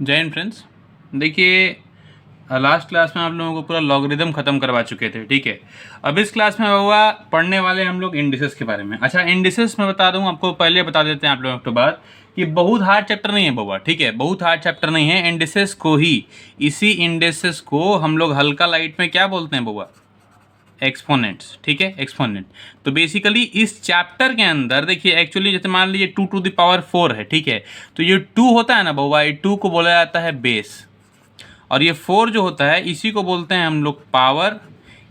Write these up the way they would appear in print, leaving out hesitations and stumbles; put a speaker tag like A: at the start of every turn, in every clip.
A: जय हिंद फ्रेंड्स। देखिए, last class में आप लोगों को पूरा लॉगरिदम ख़त्म करवा चुके थे, ठीक है। अब इस क्लास में हुआ पढ़ने वाले हम लोग इंडिसेस के बारे में। अच्छा, इंडिसेस मैं बता दूं आपको, पहले बता देते हैं आप लोगों को बात कि बहुत हार्ड चैप्टर नहीं है बउआ, ठीक है। बहुत हार्ड चैप्टर नहीं है। इंडिसेस को ही, इसी इंडिसेस को हम लोग हल्का लाइट में क्या बोलते हैं बउआ? एक्सपोनेंट्स, ठीक है, एक्सपोनेंट। तो बेसिकली इस चैप्टर के अंदर देखिए, एक्चुअली जैसे मान लीजिए 2 to the power 4 है, ठीक है। तो ये 2 होता है ना बउआ, ये 2 को बोला जाता है बेस, और ये 4 जो होता है इसी को बोलते हैं हम लोग पावर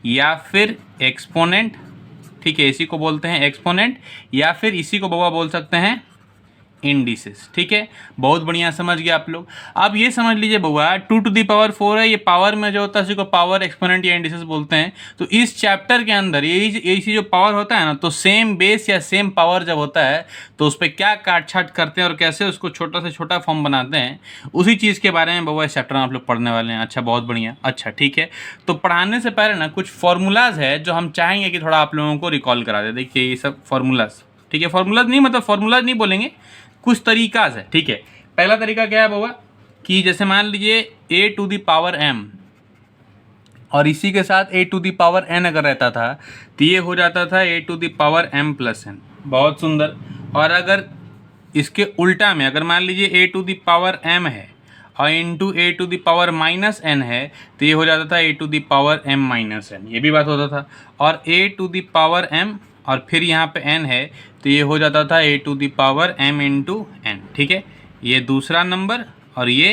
A: या फिर एक्सपोनेंट, ठीक है। इसी को बोलते हैं एक्सपोनेंट या फिर इसी को बउआ बोल सकते हैं इंडिसेस, ठीक है। बहुत बढ़िया, समझ गए आप लोग। अब ये समझ लीजिए बउआ, 2 to the power 4 है, ये पावर में जो होता है उसी को पावर, एक्सपोनेंट या इंडिसेस बोलते हैं। तो इस चैप्टर के अंदर यही जो पावर होता है ना, तो सेम बेस या सेम पावर जब होता है तो उस पर क्या काट छाट करते हैं और कैसे उसको छोटा से छोटा फॉर्म बनाते हैं, उसी चीज़ के बारे में बउआ इस चैप्टर में आप लोग पढ़ने वाले हैं। अच्छा, बहुत बढ़िया। अच्छा, ठीक है। तो पढ़ाने से पहले ना कुछ फॉर्मूलाज है जो हम चाहेंगे कि थोड़ा आप लोगों को रिकॉल करा दे। देखिए, ये सब फॉर्मूलाज, ठीक है। फॉर्मूलाज नहीं मतलब फॉर्मूलाज नहीं बोलेंगे, कुछ तरीका है, ठीक है। पहला तरीका क्या है बाबा कि जैसे मान लीजिए a to the power m और इसी के साथ a to the power n अगर रहता था तो ये हो जाता था a to the power m+n। बहुत सुंदर। और अगर इसके उल्टा में अगर मान लीजिए a to the power m है और into a to the power-n है तो ये हो जाता था a to the power m-n, ये भी बात होता था। और a to the power m और फिर यहाँ पे n है तो ये हो जाता था a to the power m×n, ठीक है। ये दूसरा नंबर और ये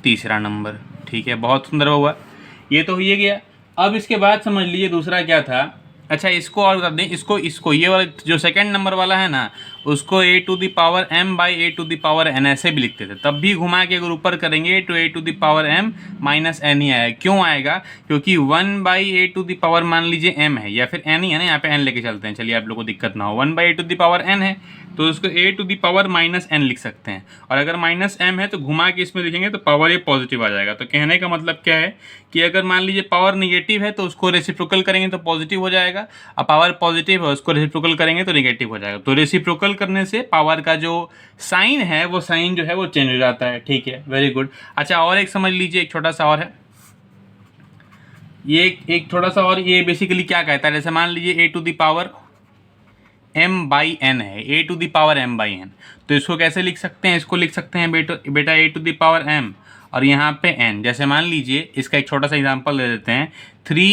A: तीसरा नंबर, ठीक है। बहुत सुंदर हुआ, ये तो हो ही गया। अब इसके बाद समझ लीजिए दूसरा क्या था। अच्छा, इसको और बता दें, इसको ये वाला जो सेकंड नंबर वाला है ना, उसको a to the power m/a to the power n ऐसे भी लिखते थे। तब भी घुमा के अगर ऊपर करेंगे तो a to the power m-n ही आएगा। क्यों आएगा? क्योंकि 1/a to the power मान लीजिए m है या फिर n ही है ना, यहाँ पे n लेके चलते हैं, चलिए आप लोगों को दिक्कत ना हो। 1/a to the power n है तो उसको a to the power-n लिख सकते हैं। और अगर -m है तो घुमा के इसमें लिखेंगे तो पावर ये पॉजिटिव आ जाएगा। तो कहने का मतलब क्या है कि अगर मान लीजिए पावर निगेटिव है तो उसको रेसिप्रोकल करेंगे तो पॉजिटिव हो जाएगा, और पावर पॉजिटिव है उसको रेसिप्रोकल करेंगे तो निगेटिव हो जाएगा। तो रेसिप्रोकल करने से पावर का जो साइन है वो साइन जो है वो चेंज हो जाता है, ठीक है। Very good. अच्छा, और एक समझ लीजिए, एक छोटा सा और है, ये एक थोड़ा सा और, ये बेसिकली क्या कहता है, जैसे मान लीजिए a to the power m/n है, a to the power m/n। तो इसको कैसे लिख सकते हैं? इसको लिख सकते हैं बेटा a to the power m और यहाँ पे n। जैसे मान लीजिए इसका एक छोटा सा एग्जांपल दे देते हैं,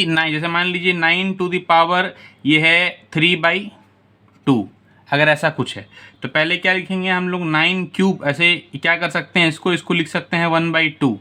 A: 9, जैसे मान लीजिए 9 to the power ये है 3/2, अगर ऐसा कुछ है तो पहले क्या लिखेंगे हम लोग, 9³ ऐसे क्या कर सकते हैं, इसको लिख सकते हैं 1/2,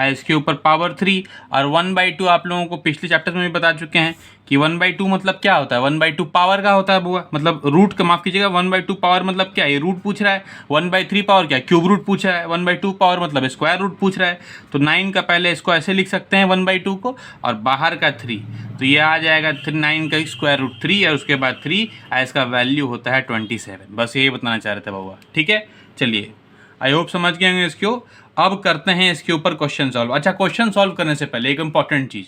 A: इसके ऊपर पावर 3। और 1/2 आप लोगों को पिछले चैप्टर में भी बता चुके हैं कि 1/2 मतलब क्या होता है। 1/2 पावर का होता है बुआ, मतलब रूट का, माफ कीजिएगा, 1/2 पावर मतलब क्या, ये रूट पूछ रहा है। 1/3 पावर क्या, क्यूब रूट पूछ रहा है। 1/2 पावर मतलब स्क्वायर रूट पूछ रहा है। तो 9 का पहले इसको ऐसे लिख सकते हैं 1/2 को, और बाहर का 3, तो ये आ जाएगा 9 का स्क्वायर रूट 3 और उसके बाद 3, इसका वैल्यू होता है 27। बस यही बताना चाह रहे थे बाबा, ठीक है। चलिए, आई होप समझ गए होंगे इसको। अब करते हैं इसके ऊपर क्वेश्चन सॉल्व। अच्छा, क्वेश्चन सॉल्व करने से पहले एक इम्पॉर्टेंट चीज़,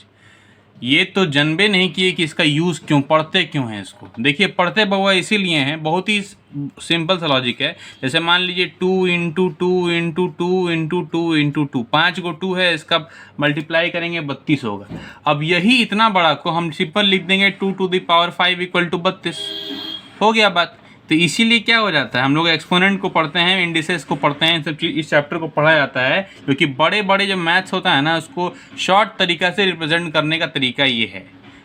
A: ये तो जनबे नहीं किए कि इसका यूज़ क्यों, पढ़ते क्यों हैं इसको। देखिए, पढ़ते बउआ इसीलिए हैं, बहुत ही सिंपल सा लॉजिक है। जैसे मान लीजिए 2 × 2 × 2 × 2 × 2, 5 गो 2 है, इसका मल्टीप्लाई करेंगे 32 होगा। अब यही इतना बड़ा को हम सिंपल लिख देंगे 2 to the power 5 = 32, हो गया बात। तो इसीलिए क्या हो जाता है, हम लोग एक्सपोनेंट को पढ़ते हैं, इंडिसेस को पढ़ते हैं, सब चीज़ इस चैप्टर को पढ़ा जाता है, क्योंकि बड़े बड़े जो मैथ्स होता है ना उसको शॉर्ट तरीका से रिप्रेजेंट करने का तरीका ये है,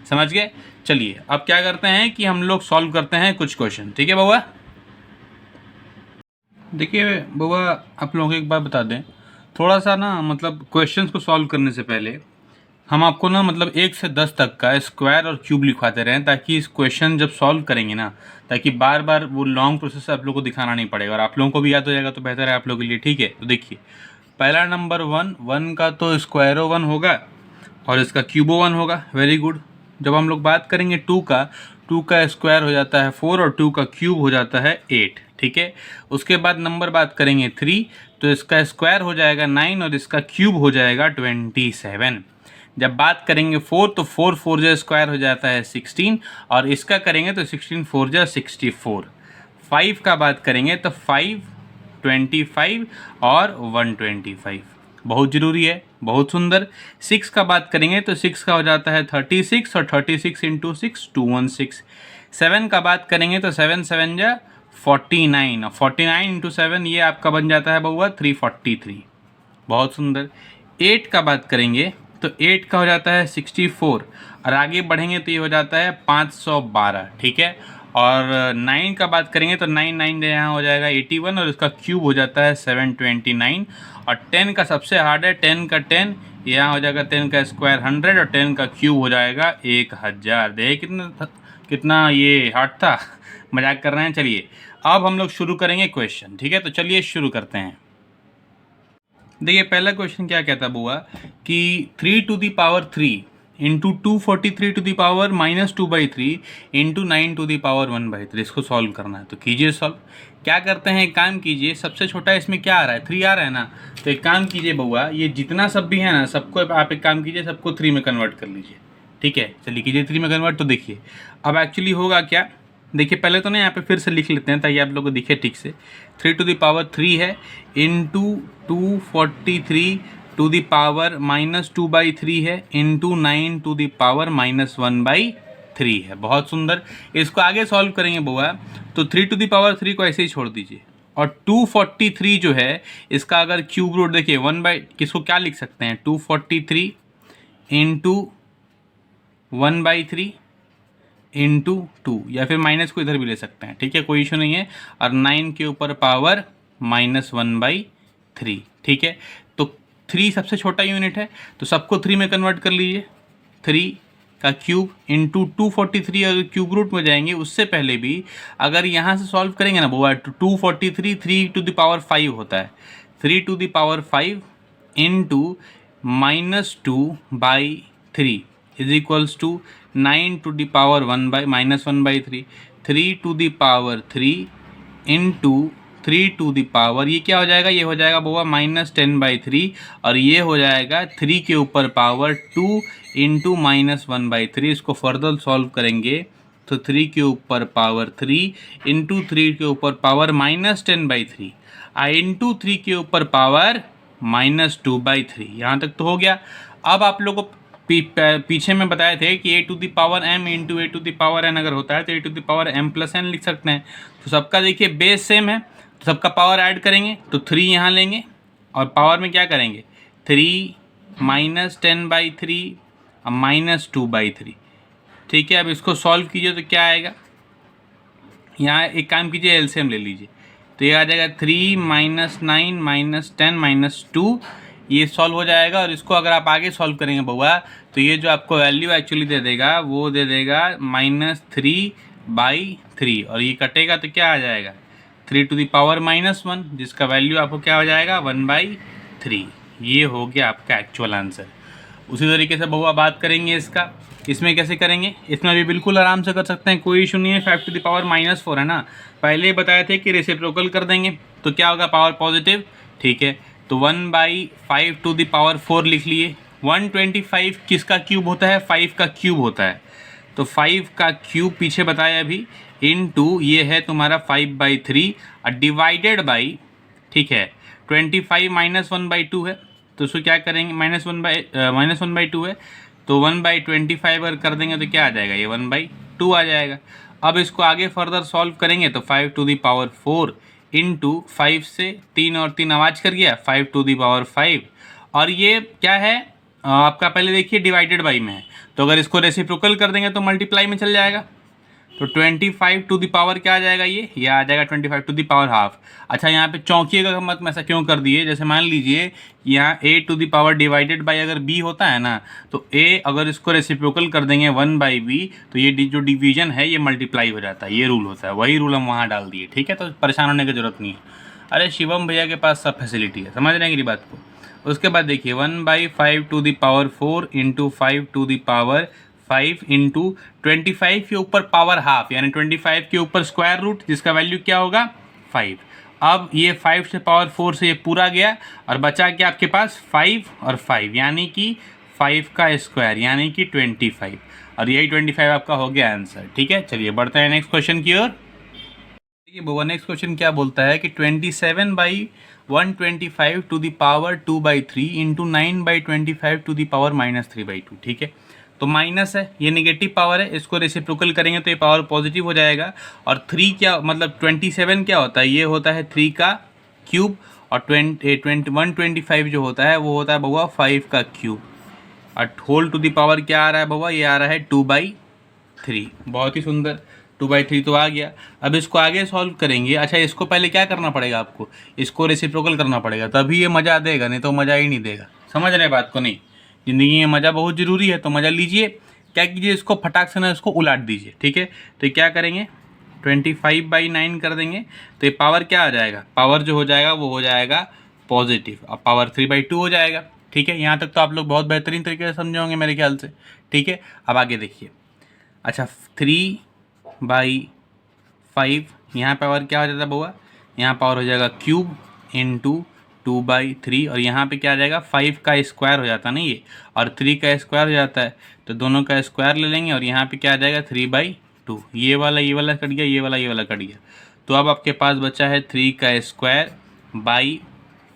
A: समझ गए। चलिए, अब क्या करते हैं कि हम लोग सॉल्व करते हैं कुछ क्वेश्चन, ठीक है बउआ। देखिए बउआ, आप लोगों को एक बात बता दें, थोड़ा सा ना मतलब क्वेश्चंस को सॉल्व करने से पहले हम आपको ना मतलब 1 से 10 तक का स्क्वायर और क्यूब लिखवाते रहें, ताकि इस क्वेश्चन जब सॉल्व करेंगे ना, ताकि बार बार वो लॉन्ग प्रोसेस आप लोगों को दिखाना नहीं पड़ेगा और आप लोगों को भी याद हो जाएगा तो बेहतर है आप लोगों के लिए, ठीक है। तो देखिए, पहला नंबर 1 का तो स्क्वायरो 1 होगा और इसका क्यूबो 1 होगा। Very good. जब हम लोग बात करेंगे 2 का स्क्वायर हो जाता है 4 और 2 का क्यूब हो जाता है 8, ठीक है। उसके बाद नंबर बात करेंगे 3, तो इसका स्क्वायर हो जाएगा 9 और इसका क्यूब हो जाएगा 27। जब बात करेंगे 4, तो 4 4 जो स्क्वायर हो जाता है 16 और इसका करेंगे तो 16 4 जो 64। 5 का बात करेंगे तो 5 25 और 125, बहुत ज़रूरी है, बहुत सुंदर। 6 का बात करेंगे तो 6 का हो जाता है 36 और 36 इंटू 6 216। 7 का बात करेंगे तो 7 7 जा 49 और 49 इंटू 7 ये आपका बन जाता है बउआ 343, बहुत सुंदर। 8 का बात करेंगे तो 8 का हो जाता है 64 और आगे बढ़ेंगे तो ये हो जाता है 512, ठीक है। और 9 का बात करेंगे तो 9 9 यहाँ हो जाएगा 81 और इसका क्यूब हो जाता है 729। और 10 का सबसे हार्ड है, 10 का 10 यहाँ हो जाएगा 10 का स्क्वायर 100 और 10 का क्यूब हो जाएगा 1000। देखिए कितना ये हार्ड था, मजाक कर रहे हैं। चलिए अब हम लोग शुरू करेंगे क्वेश्चन, ठीक है। तो चलिए शुरू करते हैं। देखिए पहला क्वेश्चन क्या कहता बुआ कि 3 to the power 3 into 243 to the power -2/3 into 9 to the power 1/3, इसको सॉल्व करना है। तो कीजिए सॉल्व। क्या करते हैं, एक काम कीजिए, सबसे छोटा इसमें क्या आ रहा है 3 आ रहा है ना, तो एक काम कीजिए बउआ, ये जितना सब भी है ना सबको आप एक काम कीजिए, सबको 3 में कन्वर्ट कर लीजिए, ठीक है। चलिए कीजिए 3 में कन्वर्ट। तो देखिए अब एक्चुअली होगा क्या, देखिए पहले तो ना यहाँ पे फिर से लिख लेते हैं ताकि आप लोग को दिखे ठीक से। 3 टू द पावर 3 है इंटू 243 टू द पावर -2/3 है इंटू 9 टू द पावर -1/3 है, बहुत सुंदर। इसको आगे सॉल्व करेंगे बुआ तो 3 टू द पावर 3 को ऐसे ही छोड़ दीजिए और 243 जो है इसका अगर क्यूब रूट देखिए 1/किसको क्या लिख सकते हैं 243 इंटू 1/3 इंटू 2 या फिर माइनस को इधर भी ले सकते हैं, ठीक है, कोई इशू नहीं है। और 9 के ऊपर पावर -1/3, ठीक है। तो 3 सबसे छोटा यूनिट है तो सबको 3 में कन्वर्ट कर लीजिए। 3 का क्यूब इंटू 243 अगर क्यूब रूट में जाएंगे उससे पहले भी अगर यहाँ से सॉल्व करेंगे ना बुआ तो 243 3 टू द पावर 5 होता है, 3 to the power 5 into -2/3 is equals to 9 to the power -1/3, 3 to the power 3 into 3 to the power ये क्या हो जाएगा, ये हो जाएगा बुआ -10/3 और ये हो जाएगा 3 के ऊपर पावर 2 इंटू -1/3। इसको फर्दर सॉल्व करेंगे तो 3 के ऊपर पावर 3 इंटू 3 के ऊपर पावर -10/3 इंटू 3 के ऊपर पावर -2/3, यहाँ तक तो हो गया। अब आप लोगों को पीछे में बताए थे कि a to the power m into a to the power n अगर होता है तो a to the power m plus n लिख सकते हैं। तो सबका देखिए बेस सेम है तो सबका पावर ऐड करेंगे तो 3 यहाँ लेंगे और पावर में क्या करेंगे 3 -10/3 और -2/3, ठीक है। अब इसको सॉल्व कीजिए तो क्या आएगा, यहाँ एक काम कीजिए एलसीएम ले लीजिए तो ये आ जाएगा 3 -9 -10 -2, ये सॉल्व हो जाएगा। और इसको अगर आप आगे सॉल्व करेंगे बउआ तो ये जो आपको वैल्यू एक्चुअली दे देगा वो दे देगा -3/3 और ये कटेगा तो क्या आ जाएगा 3 टू द पावर -1 जिसका वैल्यू आपको क्या हो जाएगा 1/3। ये हो गया आपका एक्चुअल आंसर। उसी तरीके से बउआ बात करेंगे इसमें कैसे करेंगे, इसमें भी बिल्कुल आराम से कर सकते हैं, कोई इशू नहीं है। 5 टू द पावर -4 है ना, पहले ही बताए थे कि रेसिप्रोकल कर देंगे तो क्या होगा पावर पॉजिटिव, ठीक है। तो 1/5 टू द पावर 4 लिख लिए। 125 किसका क्यूब होता है 5 का क्यूब होता है, तो 5 का क्यूब पीछे बताया अभी इनटू ये है तुम्हारा 5/3 और डिवाइडेड बाई, ठीक है 25 -1/2 है तो उसको क्या करेंगे -1/2 है तो 1/25 अगर कर देंगे तो क्या आ जाएगा ये 1/2 आ जाएगा। अब इसको आगे फर्दर सॉल्व करेंगे तो 5 टू द पावर 4 इंटू 5 से 3 और 3 आवाज कर गया 5 टू द पावर 5 और ये क्या है आपका पहले देखिए डिवाइडेड बाई में है तो अगर इसको रेसिप्रोकल कर देंगे तो मल्टीप्लाई में चल जाएगा तो 25 टू द पावर क्या आ जाएगा ये आ जाएगा 25 टू द पावर हाफ। अच्छा यहाँ पे चौंकिएगा मत, मैं ऐसा क्यों कर दिए, जैसे मान लीजिए यहाँ a to the power divided by अगर b होता है ना तो a अगर इसको रेसिप्रोकल कर देंगे 1/b तो ये जो डिवीजन है ये मल्टीप्लाई हो जाता है, ये रूल होता है, वही रूल हम वहाँ डाल दिए, ठीक है। तो परेशान होने की जरूरत नहीं है, अरे शिवम भैया के पास सब फैसिलिटी है, समझ रहे हैं कि बात को। उसके बाद देखिए 1/5 to the power 4 into 5 to the power 5 into 25 के ऊपर पावर हाफ यानी 25 के ऊपर स्क्वायर रूट जिसका वैल्यू क्या होगा 5। अब ये 5 से पावर 4 से ये पूरा गया और बचा क्या आपके पास 5 और 5 यानी कि 5 का स्क्वायर यानी कि 25 और यही 25 आपका हो गया आंसर, ठीक है। चलिए बढ़ते हैं नेक्स्ट क्वेश्चन की ओर। ये वो नेक्स्ट क्वेश्चन क्या बोलता है कि 27/125 to the power 2/3 into 9/25 to the power -3/2। ठीक है, तो माइनस है, ये नेगेटिव पावर है, इसको रेसिप्रोकल करेंगे तो ये पावर पॉजिटिव हो जाएगा। और 3 क्या मतलब 27 क्या होता है, ये होता है 3 का क्यूब, और 125 जो होता है वो होता है बउआ 5 का क्यूब, और होल टू द पावर क्या आ रहा है बउआ, ये आ रहा है 2/3। बहुत ही सुंदर, 2/3 तो आ गया। अब इसको आगे सॉल्व करेंगे। अच्छा, इसको पहले क्या करना पड़ेगा आपको, इसको रेसिप्रोकल करना पड़ेगा, तभी ये मज़ा देगा, नहीं तो मज़ा ही नहीं देगा। समझ रहे बात को? नहीं, ज़िंदगी में मज़ा बहुत ज़रूरी है, तो मज़ा लीजिए। क्या कीजिए, इसको फटाक से ना इसको उलाट दीजिए। ठीक है, तो क्या करेंगे, 25/9 कर देंगे, तो ये पावर क्या आ जाएगा, पावर जो हो जाएगा वो हो जाएगा पॉजिटिव, अब पावर 3/2 हो जाएगा। ठीक है, यहाँ तक तो आप लोग बहुत बेहतरीन तरीके से समझे होंगे मेरे ख्याल से। ठीक है, अब आगे देखिए। अच्छा, 3/5 यहाँ पावर क्या हो जाता है बउआ, यहाँ पावर हो जाएगा क्यूब इंटू 2/3, और यहाँ पे क्या आ जाएगा 5 का स्क्वायर हो जाता है ना ये, और 3 का स्क्वायर हो जाता है, तो दोनों का स्क्वायर ले लेंगे, और यहाँ पे क्या आ जाएगा 3/2। ये वाला कट गया, ये वाला कट गया, तो अब आपके पास बचा है 3 का स्क्वायर बाई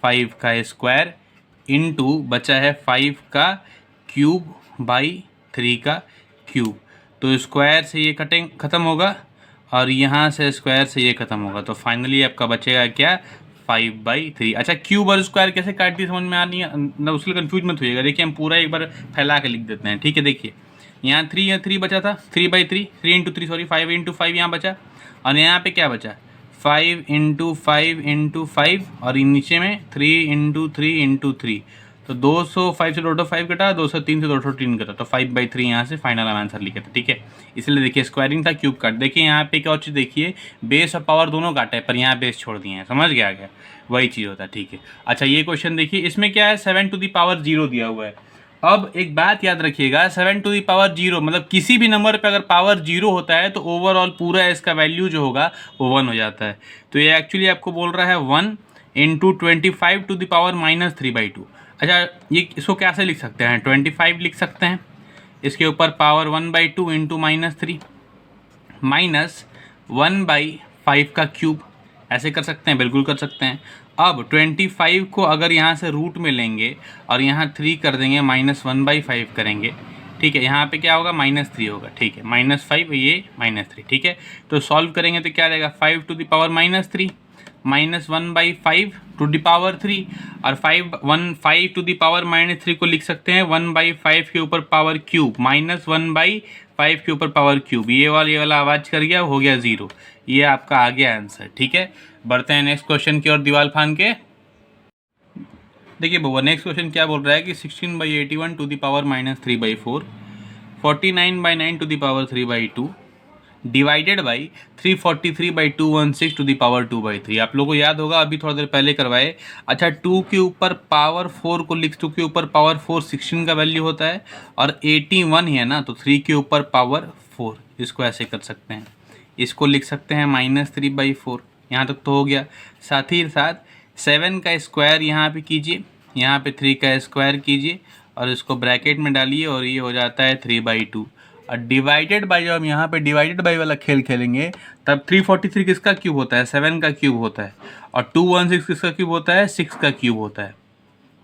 A: 5 का स्क्वायर इंटू बचा है 5 का क्यूब बाई 3 का क्यूब। तो स्क्वायर से ये कटिंग ख़त्म होगा, और यहाँ से स्क्वायर से ये ख़त्म होगा, तो फाइनली आपका बचेगा क्या, 5/3। अच्छा, क्यूब और स्क्वायर कैसे काट दी समझ में आ नहीं है ना, उसके कंफ्यूज मत होइएगा। देखिए, हम पूरा एक बार फैला के लिख देते हैं। ठीक है, देखिए यहाँ 3 बचा था, 3/3, 3 × 3 सॉरी 5 × 5 यहाँ बचा, और यहाँ पे क्या बचा 5 × 5 × 5, और नीचे में 3 × 3 × 3, तो 205 से 205 कटा, 203 से 203 कटा, तो 5/3 यहाँ से फाइनल आंसर लिखे थे। ठीक है, इसलिए देखिए स्क्वायरिंग था, क्यूब काट। देखिए यहाँ पे क्या चीज़ देखिए, बेस और पावर दोनों काटे हैं, पर यहाँ बेस छोड़ दिए हैं। समझ गया क्या, वही चीज़ होता है। ठीक है, अच्छा ये क्वेश्चन देखिए, इसमें क्या है 7 टू द पावर 0 दिया हुआ है। अब एक बात याद रखिएगा, 7 टू द पावर 0 मतलब किसी भी नंबर पे अगर पावर 0 होता है तो ओवरऑल पूरा इसका वैल्यू जो होगा वो 1 हो जाता है। तो ये एक्चुअली आपको बोल रहा है 1 × 25 टू द पावर -3/2। अच्छा, ये इसको कैसे लिख सकते हैं, 25 लिख सकते हैं, इसके ऊपर पावर 1/2 इंटू -3 माइनस 1/5 का क्यूब, ऐसे कर सकते हैं, बिल्कुल कर सकते हैं। अब 25 को अगर यहाँ से रूट में लेंगे और यहाँ 3 कर देंगे, -1/5 करेंगे। ठीक है, यहाँ पे क्या होगा -3 होगा। ठीक है, -5 ये -3। ठीक है, तो सॉल्व करेंगे तो क्या आ जाएगा 5 to the power -3 -1/5 to the power 3, और 5 टू द पावर -3 को लिख सकते हैं 1/5 के ऊपर पावर क्यूब -1/5 के ऊपर पावर क्यूब। ये वाला आवाज़ कर गया, हो गया 0। ये आपका आ गया आंसर। ठीक है, बढ़ते हैं नेक्स्ट क्वेश्चन की ओर दीवार फान के। देखिए बउआ, नेक्स्ट क्वेश्चन क्या बोल रहा है कि 16/81 to the power -3/4, 49/9 to the power 3/2 by बाई 343/216 टू द पावर 2/3। आप लोगों को याद होगा, अभी थोड़ा देर पहले करवाए। अच्छा, 2 के ऊपर पावर 4 को लिख, 2 के ऊपर पावर 4 16 का वैल्यू होता है, और 81 है ना, तो 3 के ऊपर पावर 4, इसको ऐसे कर सकते हैं, इसको लिख सकते हैं -3/4। यहाँ तक तो हो गया। साथ ही साथ 7 का स्क्वायर यहाँ पे कीजिए, यहाँ पे 3 का स्क्वायर कीजिए, और इसको ब्रैकेट में डालिए, और ये हो जाता है 3/2। और डिवाइडेड बाई, जब हम यहाँ पे डिवाइडेड बाई वाला खेल खेलेंगे तब 343 किसका क्यूब होता है, 7 का क्यूब होता है, और 216 किसका क्यूब होता है, 6 का क्यूब होता है।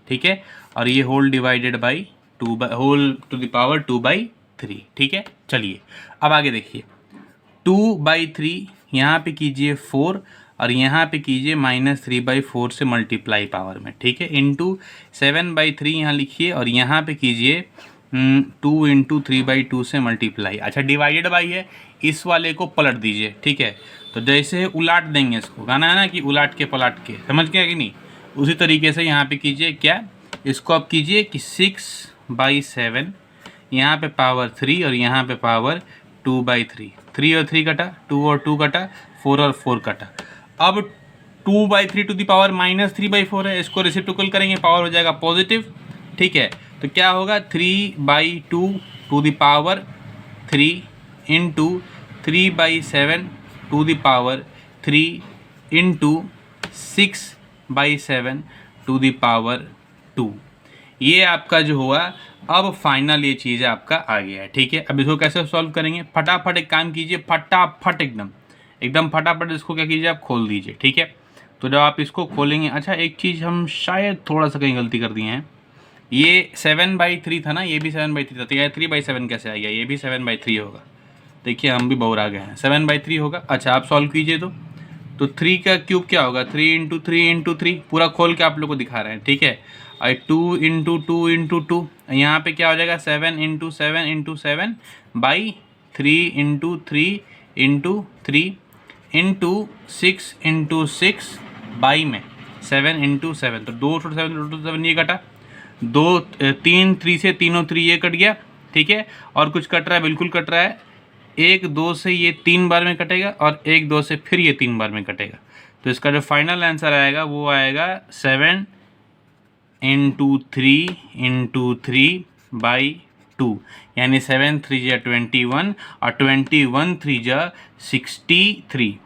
A: ठीक है, और ये whole divided by whole to the power 2/3। ठीक है, चलिए अब आगे देखिए, 2/3 यहाँ पे कीजिए 4, और यहाँ पे कीजिए -3/4 से मल्टीप्लाई पावर में। ठीक है, इंटू 7/3 यहाँ लिखिए, और यहाँ पे कीजिए 2 × 3/2 से मल्टीप्लाई। अच्छा, डिवाइडेड बाई है, इस वाले को पलट दीजिए। ठीक है, तो जैसे उलाट देंगे, इसको गाना है ना कि उलाट के पलट के, समझ गया कि नहीं, उसी तरीके से यहाँ पे कीजिए। क्या, इसको आप कीजिए कि 6/7, यहाँ पे पावर 3 और यहाँ पे पावर 2/3, 3 और 3 कटा, 2 और 2 कटा, 4 और 4 कटा। अब 2/3 टू द पावर -3/4 है, इसको रेसिप्रोकल करेंगे, पावर हो जाएगा पॉजिटिव। ठीक है, तो क्या होगा 3/2 to the power 3 into 3/7 to the power 3 into 6/7 to the power 2। ये आपका जो हुआ, अब फाइनल ये चीज़ आपका आ गया है। ठीक है, अब इसको कैसे सॉल्व करेंगे, फटाफट एक काम कीजिए, फटाफट एकदम एकदम फटाफट इसको क्या कीजिए, आप खोल दीजिए, ठीक है। तो जब आप इसको खोलेंगे, अच्छा एक चीज़ हम शायद थोड़ा सा कहीं गलती कर दिए हैं, ये 7/3 था ना, ये भी 7/3 था, तो ये 3/7 कैसे आ गया, ये भी 7/3 होगा। देखिए हम भी बहुत आगे हैं, 7/3 होगा। अच्छा आप सॉल्व कीजिए तो 3 का क्यूब क्या होगा, 3 × 3 × 3, पूरा खोल के आप लोग को दिखा रहे हैं, ठीक है। और 2 × 2 × 2, यहाँ पे क्या हो जाएगा, 7 × 7 × 7/3 × 3 × 3 × 6 × 6 बाई में 7 × 7, तो 2 7 ये कटा, 3 से तीनों 3 ये कट गया, ठीक है। और कुछ कट रहा है, बिल्कुल कट रहा है, 1 2 से ये 3 बार में कटेगा और 1 2 से फिर ये 3 बार में कटेगा। तो इसका जो फाइनल आंसर आएगा वो आएगा 7 × 3 × 3/2, यानी 7 3 जा 21 और 21 3 जा 63,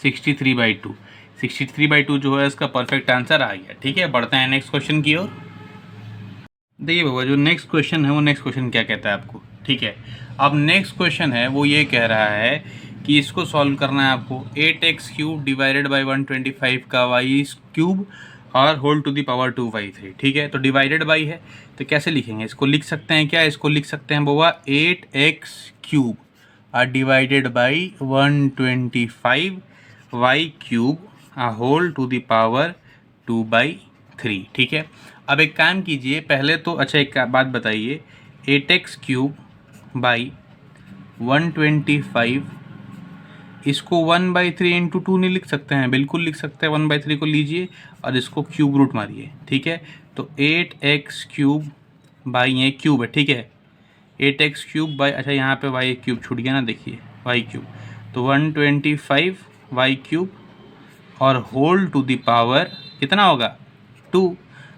A: 63/2, 63/2 जो है इसका परफेक्ट आंसर आ गया, ठीक है। बढ़ते हैं नेक्स्ट क्वेश्चन की ओर। देखिए बाबा, जो नेक्स्ट क्वेश्चन है वो नेक्स्ट क्वेश्चन क्या कहता है आपको, ठीक है। अब नेक्स्ट क्वेश्चन है वो ये कह रहा है कि इसको सॉल्व करना है आपको, 8x³ डिवाइडेड बाई 125 का y³ और होल टू दी पावर 2/3, ठीक है। तो डिवाइडेड बाई है तो कैसे लिखेंगे, इसको लिख सकते हैं क्या, इसको लिख सकते हैं बाबा 8x³ और divided by 125 y³ whole to the power 2/3, ठीक है। अब एक काम कीजिए पहले तो, अच्छा एक बात बताइए, 8x³ बाई 125, इसको 1/3 × 2 नहीं लिख सकते हैं, बिल्कुल लिख सकते हैं। 1/3 को लीजिए और इसको क्यूब रूट मारिए, ठीक है। तो 8x³ बाई, ये क्यूब है, ठीक है, 8x³ बाई, अच्छा यहाँ पे y³ छूट गया ना, देखिए y³, तो 125 y³ और होल टू द पावर कितना होगा 2।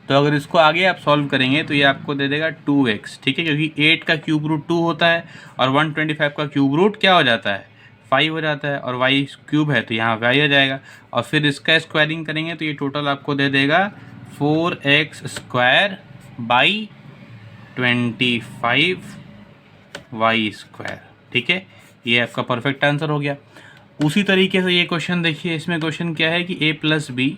A: तो अगर इसको आगे आप सॉल्व करेंगे तो ये आपको दे देगा 2x, ठीक है, क्योंकि 8 का क्यूब रूट 2 होता है और 125 का क्यूब रूट क्या हो जाता है, 5 हो जाता है, और y³ है तो यहाँ y आ जाएगा। और फिर इसका स्क्वायरिंग करेंगे तो ये टोटल आपको दे देगा 4x² बाई 25y², ठीक है। ये आपका परफेक्ट आंसर हो गया। उसी तरीके से ये क्वेश्चन देखिए, इसमें क्वेश्चन क्या है कि a + b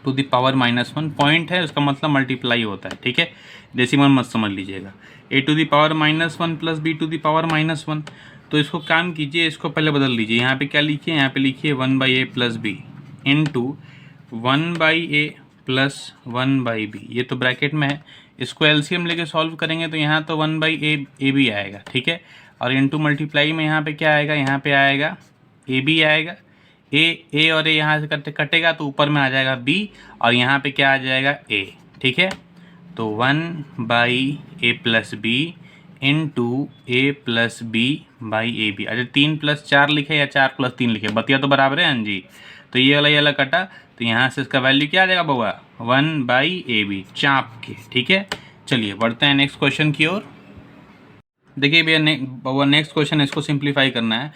A: to the power -1, point है उसका मतलब मल्टीप्लाई होता है, ठीक है, डेसिमल मत समझ लीजिएगा। a to the power -1 + b to the power -1, तो इसको काम कीजिए, इसको पहले बदल लीजिए। यहाँ पे क्या लिखिए, यहाँ पे लिखिए 1/a + b into 1/a + 1/b, ये तो ब्रैकेट में है। इसको एलसीएम लेके सॉल्व करेंगे तो यहाँ तो 1/a आएगा, ठीक है। और इंटू मल्टीप्लाई में यहाँ पे क्या आएगा, यहाँ पे आएगा ab आएगा, ए और ए यहाँ से कटेगा तो ऊपर में आ जाएगा b, और यहाँ पे क्या आ जाएगा a, ठीक है। तो 1/a + b into a + b/ab। अच्छा 3 + 4 लिखे या 4 + 3 लिखे, बतिया तो बराबर है, हाँ जी। तो ये वाला कटा तो यहाँ से इसका वैल्यू क्या आ जाएगा बउआ, 1/ab, चाप के, ठीक है। चलिए बढ़ते हैं नेक्स्ट क्वेश्चन की ओर। देखिए भैया बउआ नेक्स्ट क्वेश्चन, इसको सिंप्लीफाई करना है।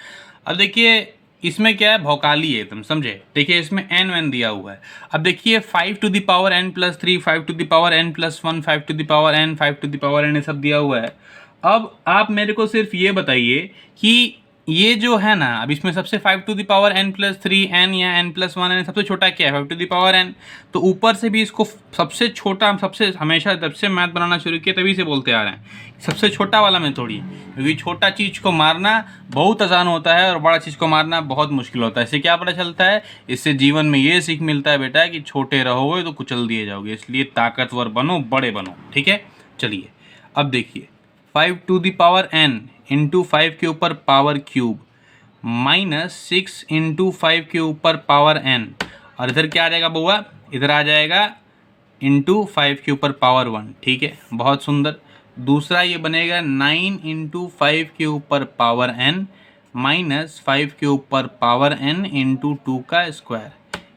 A: अब देखिए इसमें क्या है, भौकाली है एकदम, समझे। देखिए इसमें n दिया हुआ है। अब देखिए 5 to the power n + 3, 5 to the power n + 1, 5 to the power n, 5 to the power n, ये सब दिया हुआ है। अब आप मेरे को सिर्फ ये बताइए कि ये जो है ना, अब इसमें सबसे 5 to the power n + 3 n या n + 1 n सबसे छोटा क्या है, 5 टू द पावर n। तो ऊपर से भी इसको सबसे छोटा, सबसे हमेशा जब से मैथ बनाना शुरू किया तभी से बोलते आ रहे हैं, सबसे छोटा वाला में थोड़ी, क्योंकि छोटा चीज़ को मारना बहुत आसान होता है और बड़ा चीज़ को मारना बहुत मुश्किल होता है। इससे क्या पता चलता है, इससे जीवन में ये सीख मिलता है बेटा कि छोटे रहोगे तो कुचल दिए जाओगे, इसलिए ताकतवर बनो, बड़े बनो, ठीक है। चलिए अब देखिए 5 to the power n into 5 के ऊपर पावर क्यूब -6 इंटू 5 के ऊपर पावर n, और इधर क्या आ जाएगा बउआ, इधर आ जाएगा इंटू 5 के ऊपर पावर 1, ठीक है, बहुत सुंदर। दूसरा ये बनेगा 9 इंटू 5 के ऊपर पावर n -5 के ऊपर पावर n इंटू 2 का स्क्वायर,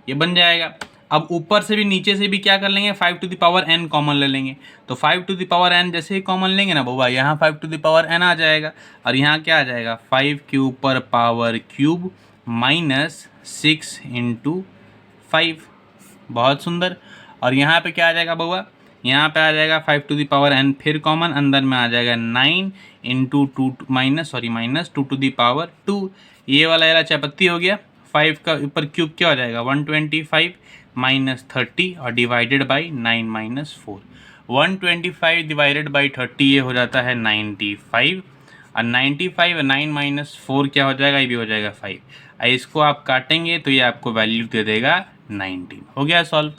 A: ये बन जाएगा। अब ऊपर से भी नीचे से भी क्या कर लेंगे, 5 to the power n common ले लेंगे। तो 5 टू द पावर n जैसे ही कॉमन लेंगे ना बउआ, यहाँ 5 टू द पावर n आ जाएगा, और यहाँ क्या आ जाएगा 5 के ऊपर पावर क्यूब -6 इंटू 5, बहुत सुंदर। और यहाँ पे क्या आ जाएगा बउआ, यहाँ पे आ जाएगा 5 टू द पावर n, फिर कॉमन अंदर में आ जाएगा 9 into minus 2 to the power 2। ये वाला एरा चपत्ती हो गया। 5 का ऊपर क्यूब क्या हो जाएगा 125 माइनस 30 और divided by 9 minus 4। 125 divided by 30 ये हो जाता है 95 और 95 और 9 माइनस 4 क्या हो जाएगा, ये भी हो जाएगा 5। इसको आप काटेंगे तो ये आपको वैल्यू दे देगा 19। हो गया सॉल्व।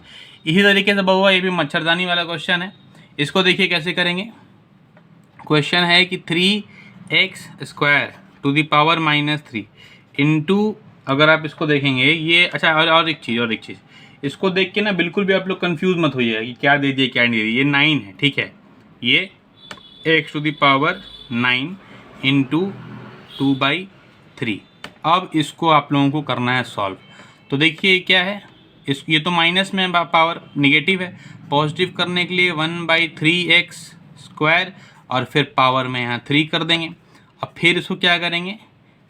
A: इसी तरीके से बहुआ ये भी मच्छरदानी वाला क्वेश्चन है। इसको देखिए कैसे करेंगे। क्वेश्चन है कि 3x² to the power -3 into, अगर आप इसको देखेंगे ये, अच्छा और एक चीज़ इसको देख के ना बिल्कुल भी आप लोग कंफ्यूज मत होइएगा कि क्या दे दिए क्या नहीं दे दिए। ये 9 है, ठीक है, ये x to the power 9 into 2/3। अब इसको आप लोगों को करना है सॉल्व। तो देखिए क्या है, ये तो माइनस में पावर निगेटिव है, पॉजिटिव करने के लिए 1/3x² और फिर पावर में यहाँ 3 कर देंगे। अब फिर इसको क्या करेंगे,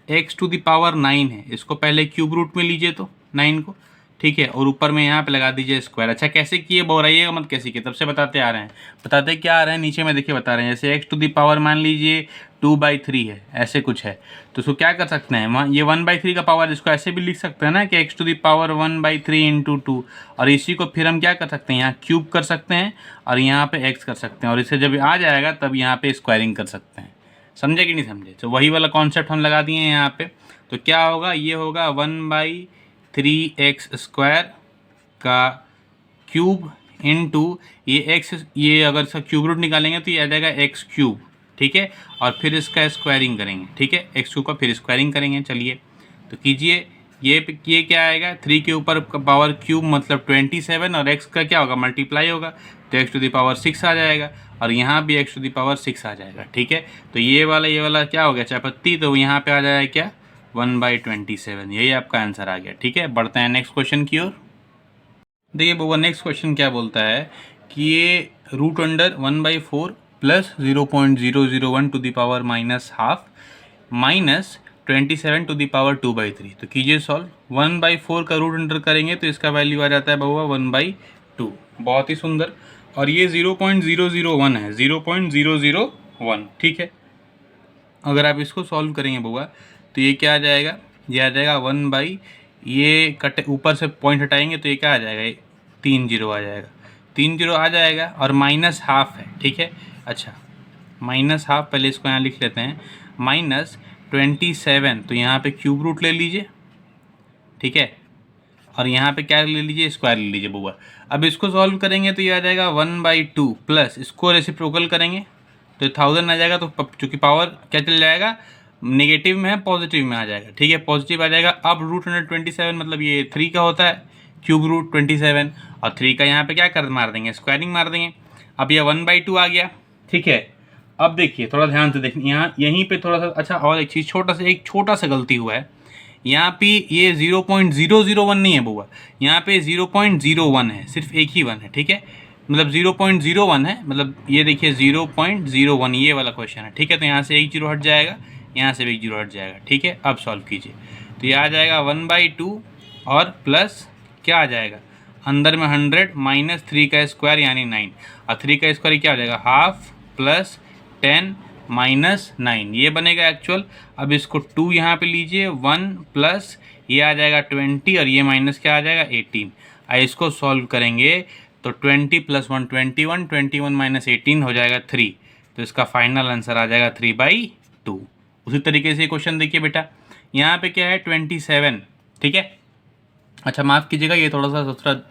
A: x टू द पावर 9 है, इसको पहले क्यूब रूट में लीजिए तो 9 को, ठीक है, और ऊपर में यहाँ पे लगा दीजिए स्क्वायर। अच्छा कैसे किए बोराइएगा मत, कैसे किए तब से बताते आ रहे हैं, बताते क्या आ रहे हैं नीचे में देखिए बता रहे हैं। जैसे x टू द पावर मान लीजिए 2/3 है, ऐसे कुछ है, तो इसको क्या कर सकते हैं, ये 1/3 का पावर, इसको ऐसे भी लिख सकते हैं ना कि x to the power 1/3 into 2, और इसी को फिर हम क्या कर सकते हैं, यहाँ क्यूब कर सकते हैं और यहाँ पे x कर सकते हैं, और इसे जब आ जाएगा तब यहाँ पे स्क्वायरिंग कर सकते हैं। समझे कि नहीं समझे? तो वही वाला कॉन्सेप्ट हम लगा दिए हैं यहाँ पे। तो क्या होगा, ये होगा 1/3x² का क्यूब इंटू ये x, ये अगर इसका क्यूब रूट निकालेंगे तो ये आ जाएगा x3, ठीक है, और फिर इसका स्क्वायरिंग करेंगे, ठीक है, x3 का फिर स्क्वायरिंग करेंगे। चलिए तो कीजिए, ये क्या आएगा, 3 के ऊपर पावर क्यूब मतलब 27, और x का क्या होगा मल्टीप्लाई होगा तो x टू द पावर 6 आ जाएगा, और यहाँ भी x टू द पावर 6 आ जाएगा, ठीक है। तो ये वाला क्या हो गया चापत्ती, तो यहाँ पे आ जाएगा क्या 1/27, यही आपका आंसर आ गया, ठीक है। बढ़ते हैं नेक्स्ट क्वेश्चन की ओर। देखिए बउआ नेक्स्ट क्वेश्चन क्या बोलता है कि ये √1/4 plus 0.001 to the power -½ minus 27 to the power 2/3। तो कीजिए सॉल्व। 1/4 का रूट अंडर करेंगे तो इसका वैल्यू आ जाता है बउआ 1/2। बहुत ही सुंदर। और ये 0.001 है, 0.001, ठीक है। अगर आप इसको सॉल्व करेंगे बउआ तो ये क्या आ जाएगा, ये आ जाएगा 1/, ये कट ऊपर से पॉइंट हटाएंगे तो ये क्या आ जाएगा, 3 0 आ जाएगा, 3 0 आ जाएगा, और -½ है, ठीक है। अच्छा -½ पहले इसको यहाँ लिख लेते हैं, -27, तो यहाँ पे क्यूब रूट ले लीजिए, ठीक है, और यहाँ पे क्या ले लीजिए, स्क्वायर ले लीजिए बउआ। अब इसको सॉल्व करेंगे तो ये आ जाएगा 1/2 प्लस इसको रेसिप्रोकल करेंगे तो 1000 आ जाएगा, तो चूँकि पावर क्या चल जाएगा, नेगेटिव में है पॉजिटिव में आ जाएगा, ठीक है, पॉजिटिव आ जाएगा। अब √127 मतलब ये 3 का होता है क्यूब रूट 27, और 3 का यहाँ पे क्या कर मार देंगे, स्क्वायरिंग मार देंगे। अब ये 1/2 आ गया, ठीक है। अब देखिए थोड़ा ध्यान से देखिए, यहाँ यहीं पे थोड़ा सा, अच्छा और एक चीज़, छोटा सा गलती हुआ है यहाँ पे, ये 0.001 नहीं है बुआ, यहाँ पे 0.01 है, सिर्फ एक ही 1 है, ठीक है, मतलब 0.01 है, मतलब ये देखिए 0.01 ये वाला क्वेश्चन है, ठीक है। तो यहाँ से एक 0 हट जाएगा, यहाँ से भी 1 0 हट जाएगा, ठीक है। अब सॉल्व कीजिए तो ये आ जाएगा 1/2 और प्लस क्या आ जाएगा, अंदर में 100 माइनस 3 का स्क्वायर यानी 9, और 3 का स्क्वायर क्या हो जाएगा, ½ प्लस 10 माइनस 9, ये बनेगा एक्चुअल। अब इसको 2 यहाँ पे लीजिए, 1 प्लस ये आ जाएगा 20, और ये माइनस क्या आ जाएगा 18। इसको सॉल्व करेंगे तो 20 + 1 21, 21 माइनस 18 हो जाएगा 3, तो इसका फाइनल आंसर आ जाएगा 3/2। उसी तरीके से क्वेश्चन देखिए बेटा, यहाँ पे क्या है 27, ठीक है। अच्छा माफ़ कीजिएगा, ये थोड़ा सा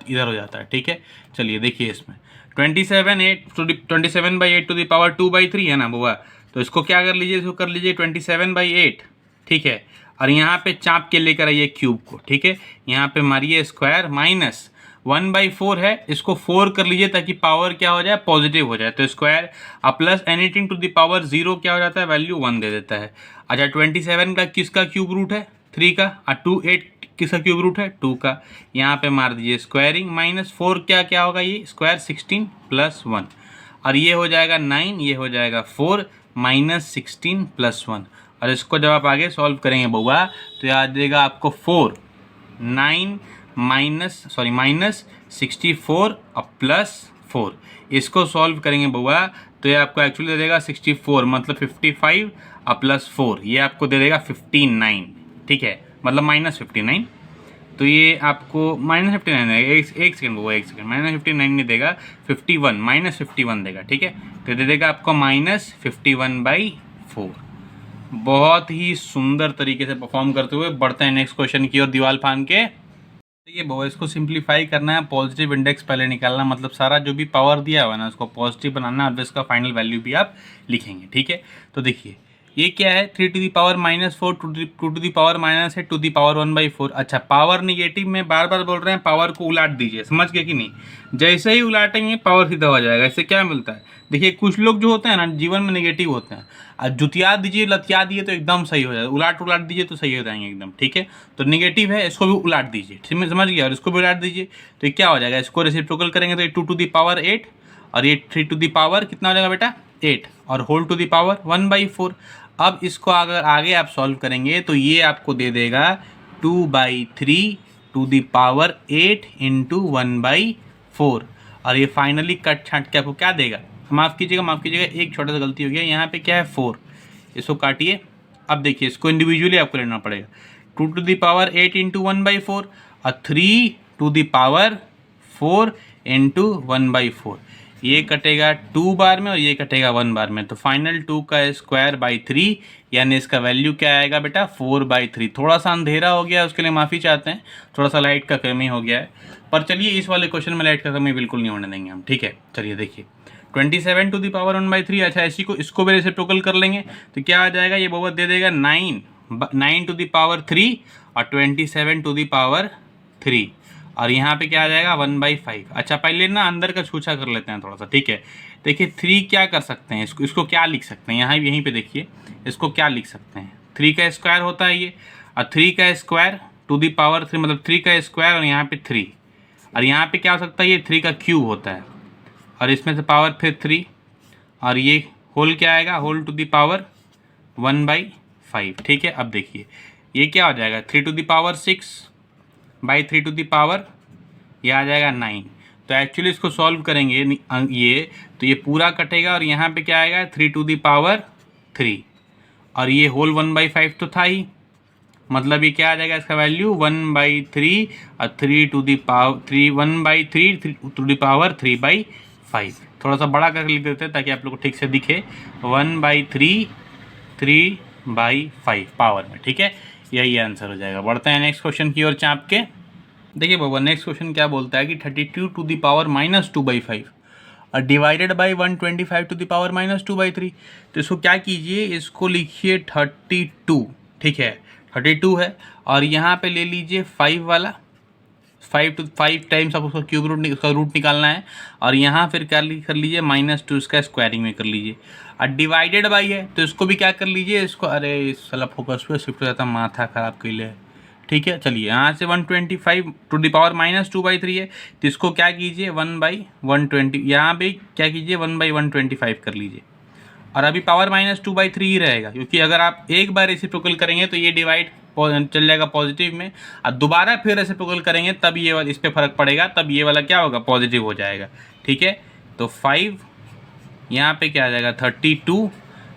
A: इधर हो जाता है, ठीक है। चलिए देखिए इसमें 27/8 टू द पावर 2/3 है ना बुआ, तो इसको क्या कर लीजिए, इसको कर लीजिए 27/8, ठीक है, और यहाँ पे चाप के लेकर आइए क्यूब को, ठीक है, यहाँ पे मारिए स्क्वायर, माइनस 1/4 है, इसको 4 कर लीजिए ताकि पावर क्या हो जाए, पॉजिटिव हो जाए, तो स्क्वायर, अब plus anything to the power 0 क्या हो जाता है, वैल्यू 1 दे देता है। अच्छा 27 का किसका क्यूब रूट है, 3 का, और 28 किसका क्यूब रूट है, 2 का, यहाँ पे मार दीजिए स्क्वायरिंग, -4 क्या होगा, ये स्क्वायर 16 + 1, और ये हो जाएगा 9, ये हो जाएगा 4 माइनस 16 + 1, और इसको जब आप आगे सॉल्व करेंगे बउआ तो याद देगा आपको 4 9 माइनस 64 और प्लस 4। इसको सॉल्व करेंगे बउआ तो ये आपको एक्चुअली दे देगा 64, मतलब 55 और प्लस 4 ये आपको दे देगा 59, ठीक है, मतलब -59। तो ये आपको -59 है, एक सेकंड वो, एक सेकंड, -59 नहीं देगा, 51 -51 देगा, ठीक है। तो दे देगा आपको -51/4। बहुत ही सुंदर तरीके से परफॉर्म करते हुए बढ़ते हैं नेक्स्ट क्वेश्चन की ओर दीवार फान के। देखिए बहुत, इसको सिंप्लीफाई करना है, पॉजिटिव इंडेक्स पहले निकालना, मतलब सारा जो भी पावर दिया हुआ है ना उसको पॉजिटिव बनाना और इसका फाइनल वैल्यू भी आप लिखेंगे, ठीक है। तो देखिए ये क्या है, 3 to the power -4 to to the power minus है टू दी पावर 1/4। अच्छा, पावर निगेटिव में बार बार बोल रहे हैं पावर को उलाट दीजिए, समझ गए कि नहीं। जैसे ही उलाटेंगे पावर सीधा हो जाएगा। इससे क्या मिलता है, देखिए कुछ लोग जो होते हैं ना जीवन में नेगेटिव होते हैं, और जुतिया दीजिए लतिया दिए तो एकदम सही हो जाएगा, उलाट दीजिए तो सही हो जाएंगे एकदम, ठीक है। तो निगेटिव है, इसको भी उलाट दीजिए, ठीक है, समझ गया, और इसको भी उलाट दीजिए। तो ये क्या हो जाएगा, इसको रेसिप्रोकल करेंगे तो ये 2 टू दी पावर 8 और ये 3 टू दी पावर कितना हो जाएगा बेटा 8 और होल टू दी पावर 1/4। अब इसको अगर आगे आप सॉल्व करेंगे तो ये आपको दे देगा 2/3 टू दी पावर 8 इंटू 1/4। और ये फाइनली कट छाट के आपको क्या देगा, माफ़ कीजिएगा, एक छोटा सा गलती हो गया, यहाँ पे क्या है 4, इसको काटिए। अब देखिए इसको इंडिविजुअली आपको लेना पड़ेगा, 2 टू दी पावर 8 इंटू 1/4 और 3 टू दी पावर 4 इंटू 1/4। ये कटेगा 2 बार में और ये कटेगा 1 बार में, तो फाइनल 2 का स्क्वायर बाई 3, यानी इसका वैल्यू क्या आएगा बेटा 4/3। थोड़ा सा अंधेरा हो गया, उसके लिए माफ़ी चाहते हैं, थोड़ा सा लाइट का कमी हो गया है, पर चलिए इस वाले क्वेश्चन में लाइट का कमी बिल्कुल नहीं होने देंगे हम, ठीक है। चलिए देखिए 27 टू दी पावर 1/3। अच्छा, इसी को इसको भी रेसिप्रोकल कर लेंगे तो क्या आ जाएगा, ये बहुत दे देगा 9 टू दी पावर 3 और 27 टू दी पावर 3, और यहाँ पे क्या आ जाएगा 1/5। अच्छा, पहले ना अंदर का छूछा कर लेते हैं थोड़ा सा, ठीक है। देखिए 3 क्या कर सकते हैं, इसको क्या लिख सकते हैं, यहाँ यहीं पे देखिए इसको क्या लिख सकते हैं, 3 का स्क्वायर होता है ये, और 3 का स्क्वायर टू दी पावर 3, मतलब 3 का स्क्वायर और यहाँ पे 3, और यहाँ पे क्या हो सकता है, ये 3 का क्यूब होता है, और इसमें से पावर फिर 3, और ये होल क्या आएगा, होल टू दी पावर 1/5, ठीक है। अब देखिए ये क्या हो जाएगा, 3 to the power 6/3 to the power, ये आ जाएगा 9। तो एक्चुअली इसको सॉल्व करेंगे ये तो ये पूरा कटेगा और यहाँ पे क्या आएगा 3 टू दी पावर 3, और ये होल 1/5 तो था ही, मतलब ये क्या आ जाएगा इसका वैल्यू 1/3 और 3 to the power 3, 1/3 to the power 3/5। थोड़ा सा बड़ा करके लिख देते हैं ताकि आप लोग को ठीक से दिखे, 1/3 3/5 पावर में, ठीक है। यही आंसर हो जाएगा। बढ़ते हैं नेक्स्ट क्वेश्चन की ओर चाप के। देखिए बाबा नेक्स्ट क्वेश्चन क्या बोलता है कि 32 टू दी पावर -2/5 और divided by 125 to the power -2/3। तो इसको क्या कीजिए, इसको लिखिए 32, ठीक है, 32 है, और यहाँ पे ले लीजिए 5 वाला, 5 टाइम्स आप उसका क्यूब रूट, उसका रूट निकालना है, और यहाँ फिर क्या कर लीजिए -2 इसका स्क्वायरिंग में कर लीजिए, और डिवाइडेड बाई है तो इसको भी क्या कर लीजिए, इसको, अरे साला फोकस पे शिफ्ट हो जाता, माथा खराब कर ले, ठीक है। चलिए यहाँ से 125 टू दी पावर -2/3 है, तो इसको क्या कीजिए 1/120, यहाँ पे क्या कीजिए 1/125 कर लीजिए, और अभी पावर -2/3 ही रहेगा, क्योंकि अगर आप एक बार रेसिप्रोकल करेंगे तो ये डिवाइड चल जाएगा पॉजिटिव में, और दोबारा फिर रेसिप्रोकल करेंगे तब ये वाला, इस पर फर्क पड़ेगा, तब ये वाला क्या होगा पॉजिटिव हो जाएगा, ठीक है। तो 5 यहाँ पे क्या आ जाएगा 32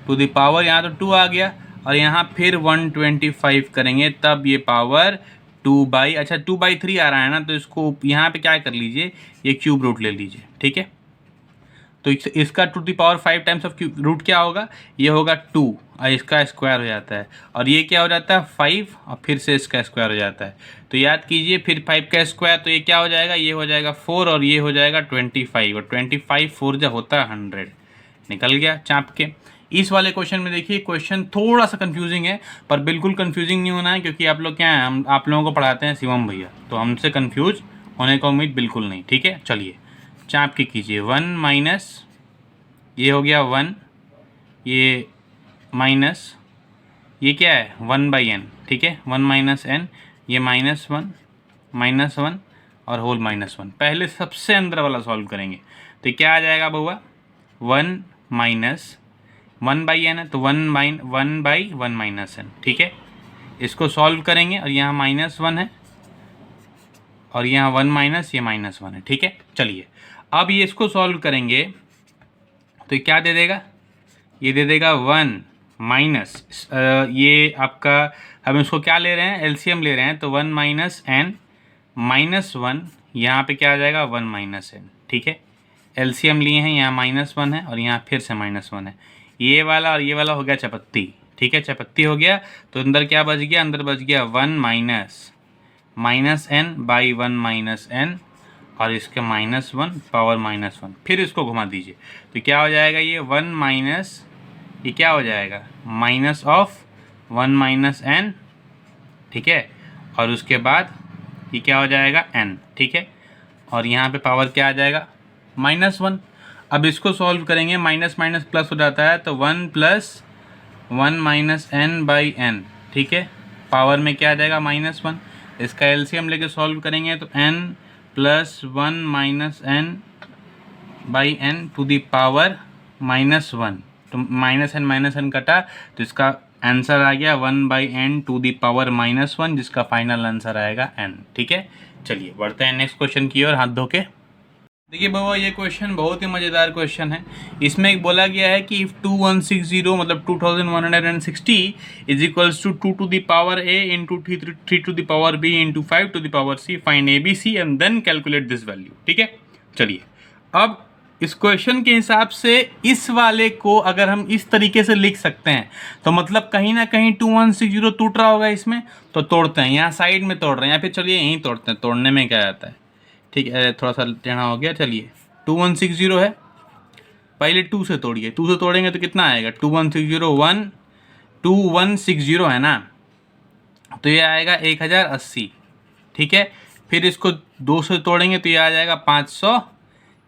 A: टू दी पावर, यहाँ तो 2 आ गया, और यहाँ फिर 125 करेंगे तब ये पावर 2/3 आ रहा है ना, तो इसको यहाँ पे क्या कर लीजिए, ये क्यूब रूट ले लीजिए, ठीक है। तो इसका to the power 5 times of cube root क्या होगा, ये होगा 2, और इसका स्क्वायर हो जाता है, और ये क्या हो जाता है 5, और फिर से इसका स्क्वायर हो जाता है। तो याद कीजिए फिर 5 का स्क्वायर, तो ये क्या हो जाएगा, ये हो जाएगा 4, और ये हो जाएगा 25, और 25 4 जब होता है 100, निकल गया चाप के। इस वाले क्वेश्चन में देखिए क्वेश्चन थोड़ा सा कंफ्यूजिंग है, पर बिल्कुल कंफ्यूजिंग नहीं होना है, क्योंकि आप लोग क्या हैं, हम आप लोगों को पढ़ाते हैं शिवम भैया, तो हमसे कंफ्यूज होने का उम्मीद बिल्कुल नहीं, ठीक है। चलिए चाप के कीजिए, 1 माइनस, ये हो गया 1, ये माइनस, ये क्या है 1/n, ठीक है, 1 - n, ये -1 और होल -1। पहले सबसे अंदर वाला सॉल्व करेंगे तो क्या आ जाएगा बउआ, 1 माइनस 1/n है तो 1/1 - n, ठीक है। इसको सॉल्व करेंगे और यहाँ -1 है, और यहाँ 1 माइनस, ये -1 है, ठीक है। चलिए अब ये इसको सॉल्व करेंगे तो क्या दे देगा, ये दे देगा 1 माइनस ये आपका, हम इसको क्या ले रहे हैं, एलसीएम ले रहे हैं, तो 1 माइनस n -1, यहाँ पे क्या आ जाएगा 1 माइनस n, ठीक है। एलसीएम लिए हैं, यहाँ -1 है और यहाँ फिर से -1 है, ये वाला और ये वाला हो गया चपत्ती, ठीक है। चपत्ती हो गया तो अंदर क्या बच गया, अंदर बच गया 1 minus n by 1 minus n और इसके -1 पावर -1, फिर इसको घुमा दीजिए तो क्या हो जाएगा, ये 1 माइनस, ये क्या हो जाएगा माइनस ऑफ 1 माइनस n, ठीक है। और उसके बाद ये क्या हो जाएगा n, ठीक है। और यहाँ पे पावर क्या आ जाएगा -1। अब इसको सॉल्व करेंगे, माइनस माइनस प्लस हो जाता है, तो 1 plus 1 minus n by n, ठीक है। पावर में क्या आ जाएगा -1, इसका एलसीएम लेके सॉल्व करेंगे तो n plus 1 minus n by n to the power -1, तो -n कटा तो इसका आंसर आ गया 1 by n to the power -1, जिसका फाइनल आंसर आएगा n, ठीक है। चलिए बढ़ते हैं नेक्स्ट क्वेश्चन की ओर हाथ धो के। देखिए बाबा ये क्वेश्चन बहुत ही मज़ेदार क्वेश्चन है। इसमें एक बोला गया है कि इफ़ 2160 मतलब 2160 is equals to 2 to the power a into 3 to the power b into 5 to the power c, find A B C and then calculate this value, ठीक है। चलिए अब इस क्वेश्चन के हिसाब से इस वाले को अगर हम इस तरीके से लिख सकते हैं तो मतलब कहीं ना कहीं 2160 टूट रहा होगा इसमें, तो तोड़ते हैं, यहाँ साइड में तोड़ रहे हैं या फिर चलिए यहीं तोड़ते हैं, तोड़ने में क्या आता है, ठीक है। थोड़ा सा टेढ़ा हो गया, चलिए 2160 है, पहले 2 से तोड़िए, 2 से तोड़ेंगे तो कितना आएगा 2160 है ना, तो ये आएगा 1080, ठीक है। फिर इसको 2 से तोड़ेंगे तो ये आ जाएगा 500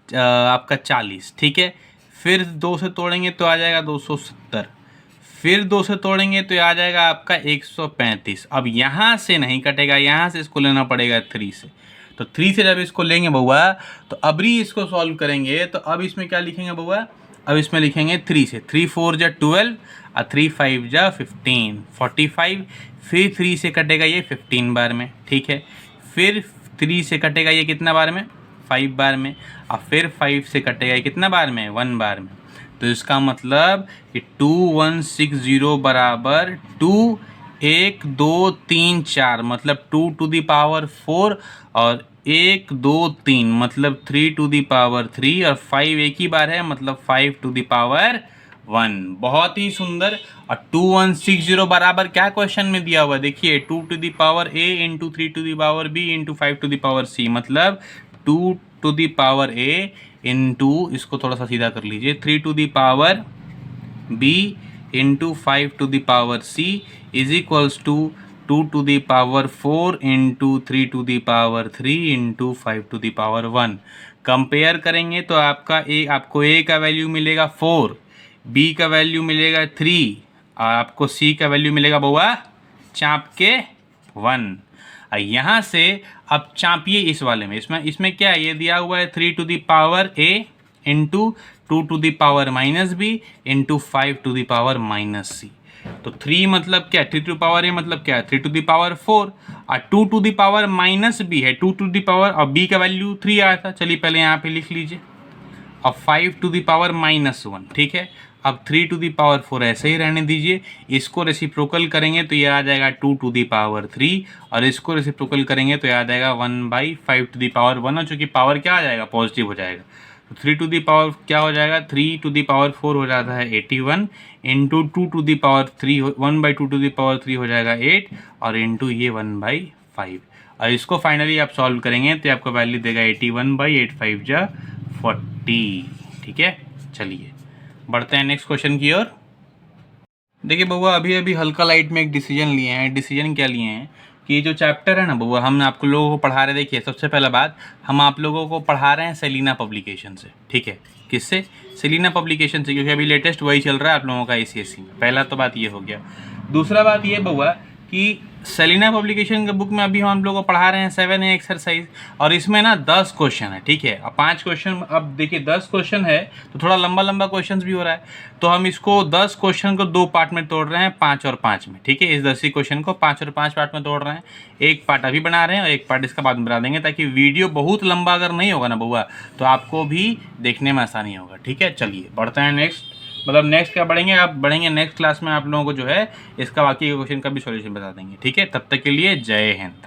A: आपका 40, ठीक है। फिर 2 से तोड़ेंगे तो आ जाएगा 270, फिर 2 से तोड़ेंगे तो ये आ जाएगा आपका 135। अब यहाँ से नहीं कटेगा, यहाँ से इसको लेना पड़ेगा 3 से, तो 3 से जब इसको लेंगे बउआ तो अबरी इसको सॉल्व करेंगे तो अब इसमें क्या लिखेंगे बउआ, अब इसमें लिखेंगे 3 से, 3 4 जा 12 और 3 5 जा 15 45, फिर 3 से कटेगा ये 15 बार में, ठीक है। फिर 3 से कटेगा ये कितना बार में 5 बार में, और फिर 5 से कटेगा ये कितना बार में 1 बार में, तो इसका मतलब कि 2160 बराबर 2 1 2 3 4 मतलब 2 टू दी पावर 4 और 1 2 3 मतलब 3 टू दी पावर 3 और 5 एक ही बार है मतलब 5 टू दी पावर 1। बहुत ही सुंदर। और 2160 बराबर क्या क्वेश्चन में दिया हुआ देखिए 2 to the power a into 3 to the power b into 5 to the power c, मतलब 2 to the power a into, इसको थोड़ा सा सीधा कर लीजिए, 3 to the power b into 5 to the power c is equals to 2 to the power 4 into 3 to the power 3 into 5 to the power 1। Compare करेंगे तो आपको a का वैल्यू मिलेगा 4, b का वैल्यू मिलेगा 3 और आपको c का वैल्यू मिलेगा बउआ चाँप के 1। यहाँ से अब चाँपिए इस वाले में, इसमें क्या है, ये दिया हुआ है 3 to the power a into 2 to the power minus b into 5 to the power minus c। तो 3 मतलब क्या, 3 टू पावर a मतलब क्या है 3 टू दी पावर 4 और 2 to the power minus b है 2 टू दी पावर, और b का वैल्यू 3 आया था, चलिए पहले यहाँ पे लिख लीजिए, और 5 टू दी पावर -1, ठीक है। अब 3 टू दी पावर 4 ऐसे ही रहने दीजिए, इसको रेसिप्रोकल करेंगे तो ये आ जाएगा 2 टू दी पावर 3 और इसको रेसिप्रोकल करेंगे तो ये आ जाएगा 1/5 टू दी पावर 1, और चूँकि पावर क्या आ जाएगा पॉजिटिव हो जाएगा, तो 3 टू दी पावर क्या हो जाएगा 3 टू दी पावर 4 हो जाता है 81 into 2 to the power 3 1/2 to the power 3 हो जाएगा 8 और इंटू ये 1/5, और इसको फाइनली आप सॉल्व करेंगे तो आपको वैल्यू देगा 81/8 5 जा 40, ठीक है। चलिए बढ़ते हैं नेक्स्ट क्वेश्चन की ओर। देखिए बउआ अभी हल्का लाइट में एक डिसीजन लिए हैं। डिसीजन क्या लिए हैं कि जो चैप्टर है ना बउआ, हम आप लोगों को पढ़ा रहे, देखिए सबसे पहला बात हम आप लोगों को पढ़ा रहे हैं सेलिना पब्लिकेशन से, ठीक है। किससे, सेलिना पब्लिकेशन से, क्योंकि अभी लेटेस्ट वही चल रहा है आप लोगों का ICSE में। पहला तो बात ये हो गया। दूसरा बात ये बउआ कि सेलिना पब्लिकेशन के बुक में अभी हम लोग को पढ़ा रहे हैं 7A एक्सरसाइज, और इसमें ना 10 क्वेश्चन है, ठीक है। अब 5 क्वेश्चन, अब देखिए 10 क्वेश्चन है तो थोड़ा लंबा लंबा क्वेश्चन भी हो रहा है, तो हम इसको 10 क्वेश्चन को 2 पार्ट में तोड़ रहे हैं, 5 और 5 में, ठीक है। इस 10 ही क्वेश्चन को 5 और 5 पार्ट में तोड़ रहे हैं, एक पार्ट अभी बना रहे हैं और एक पार्ट इसका बाद में बना देंगे, ताकि वीडियो बहुत लंबा अगर नहीं होगा ना बउआ तो आपको भी देखने में आसानी होगा, ठीक है। चलिए बढ़ते हैं नेक्स्ट, मतलब नेक्स्ट क्या बढ़ेंगे, आप बढ़ेंगे नेक्स्ट क्लास में आप लोगों को जो है इसका बाकी के क्वेश्चन का भी सॉल्यूशन बता देंगे, ठीक है। तब तक के लिए जय हिंद।